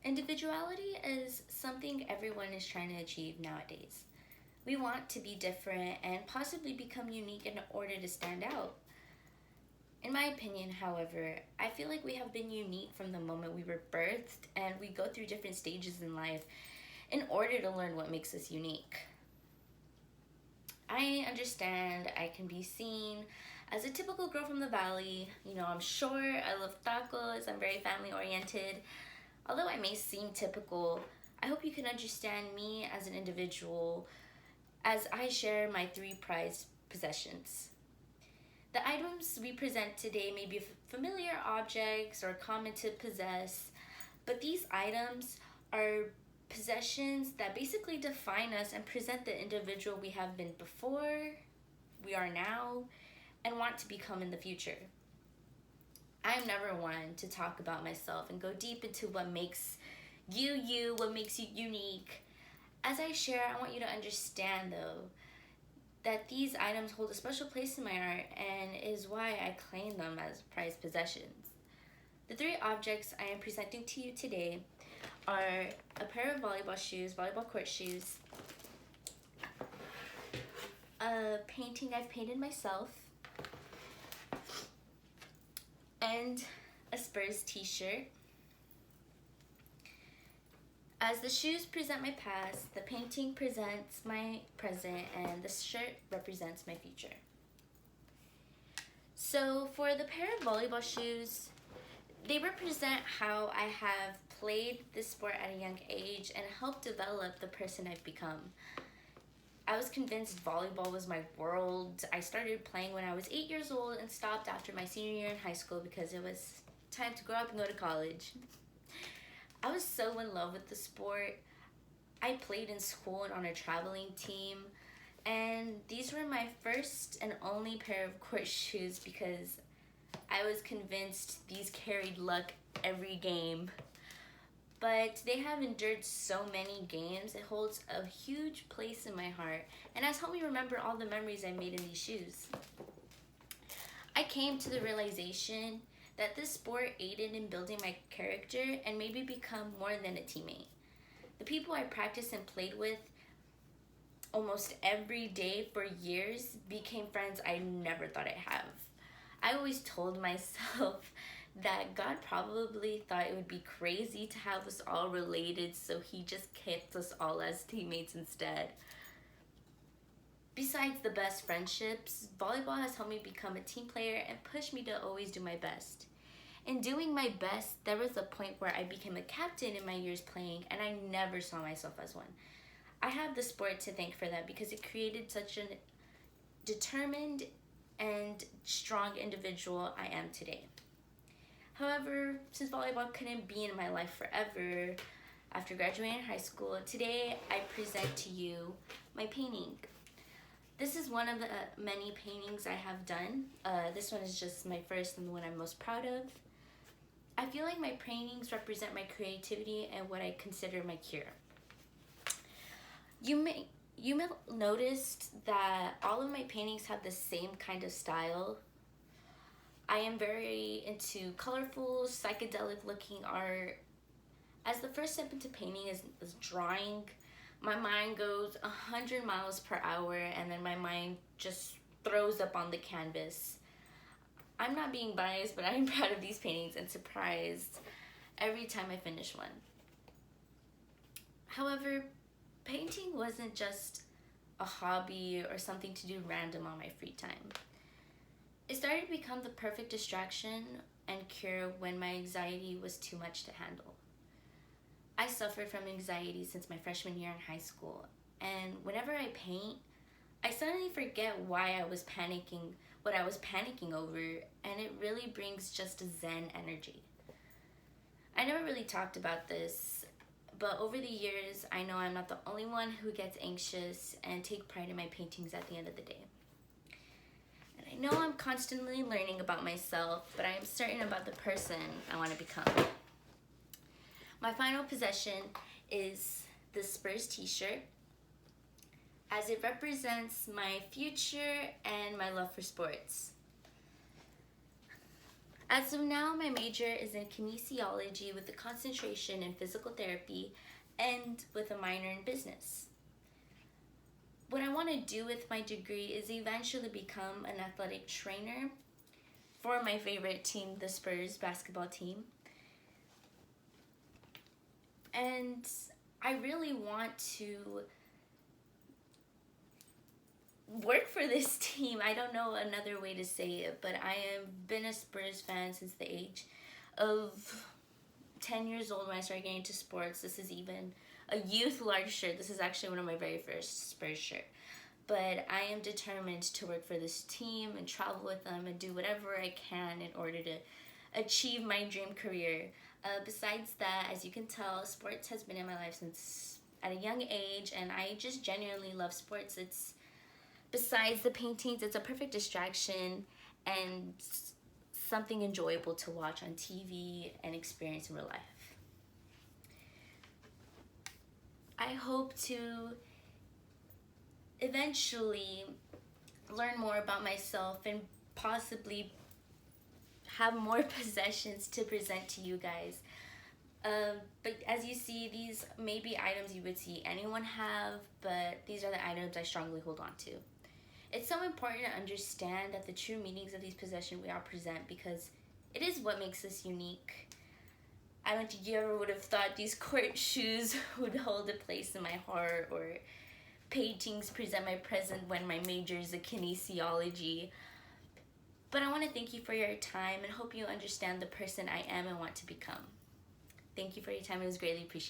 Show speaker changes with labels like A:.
A: Individuality is something everyone is trying to achieve nowadays. We want to be different and possibly become unique in order to stand out. In my opinion, however, I feel like we have been unique from the moment we were birthed, and we go through different stages in life in order to learn what makes us unique. I understand I can be seen as a typical girl from the valley. I'm short, I love tacos, I'm very family oriented. Although I may seem typical, I hope you can understand me as an individual as I share my three prized possessions. The items we present today may be familiar objects or common to possess, but these items are possessions that basically define us and present the individual we have been before, we are now, and want to become in the future. I'm never one to talk about myself and go deep into what makes you you, what makes you unique. As I share, I want you to understand though that these items hold a special place in my heart and is why I claim them as prized possessions. The three objects I am presenting to you today are a pair of volleyball shoes, volleyball court shoes, a painting I've painted myself, and a Spurs t-shirt. As the shoes present my past, the painting presents my present, and the shirt represents my future. So for the pair of volleyball shoes, they represent how I have played this sport at a young age and helped develop the person I've become. I was convinced volleyball was my world. I started playing when I was 8 years old and stopped after my senior year in high school because it was time to grow up and go to college. I was so in love with the sport. I played in school and on a traveling team, and these were my first and only pair of court shoes because I was convinced these carried luck every game. But they have endured so many games, it holds a huge place in my heart and has helped me remember all the memories I made in these shoes. I came to the realization that this sport aided in building my character and made me become more than a teammate. The people I practiced and played with almost every day for years became friends I never thought I'd have. I always told myself that God probably thought it would be crazy to have us all related, so he just kept us all as teammates instead. Besides the best friendships, volleyball has helped me become a team player and pushed me to always do my best. In doing my best, there was a point where I became a captain in my years playing, and I never saw myself as one. I have the sport to thank for that because it created such a determined and strong individual I am today. However, since volleyball couldn't be in my life forever, after graduating high school, today I present to you my painting. This is one of the many paintings I have done. This one is just my first and the one I'm most proud of. I feel like my paintings represent my creativity and what I consider my cure. You may noticed that all of my paintings have the same kind of style. I am very into colorful, psychedelic looking art. As the first step into painting is drawing, my mind goes 100 miles per hour and then my mind just throws up on the canvas. I'm not being biased, but I'm proud of these paintings and surprised every time I finish one. However, painting wasn't just a hobby or something to do random on my free time. It started to become the perfect distraction and cure when my anxiety was too much to handle. I suffered from anxiety since my freshman year in high school, and whenever I paint, I suddenly forget why I was panicking, what I was panicking over, and it really brings just a zen energy. I never really talked about this, but over the years, I know I'm not the only one who gets anxious and take pride in my paintings at the end of the day. And I know I'm constantly learning about myself, but I am certain about the person I want to become. My final possession is the Spurs t-shirt, as it represents my future and my love for sports. As of now, my major is in kinesiology with a concentration in physical therapy and with a minor in business. What I want to do with my degree is eventually become an athletic trainer for my favorite team, the Spurs basketball team. And I really want to work for this team. I don't know another way to say it, but I have been a Spurs fan since the age of 10 years old when I started getting into sports. This is even a youth large shirt. This is actually one of my very first Spurs shirt. But I am determined to work for this team and travel with them and do whatever I can in order to achieve my dream career. Besides that, as you can tell, sports has been in my life since at a young age, and I just genuinely love sports. It's, besides the paintings, it's a perfect distraction and something enjoyable to watch on TV and experience in real life. I hope to eventually learn more about myself and possibly have more possessions to present to you guys. But as you see, these may be items you would see anyone have, but these are the items I strongly hold on to. It's so important to understand that the true meanings of these possessions we all present, because it is what makes us unique. I don't think you ever would have thought these court shoes would hold a place in my heart, or paintings present my present when my major is a kinesiology. But I want to thank you for your time and hope you understand the person I am and want to become. Thank you for your time. It was greatly appreciated.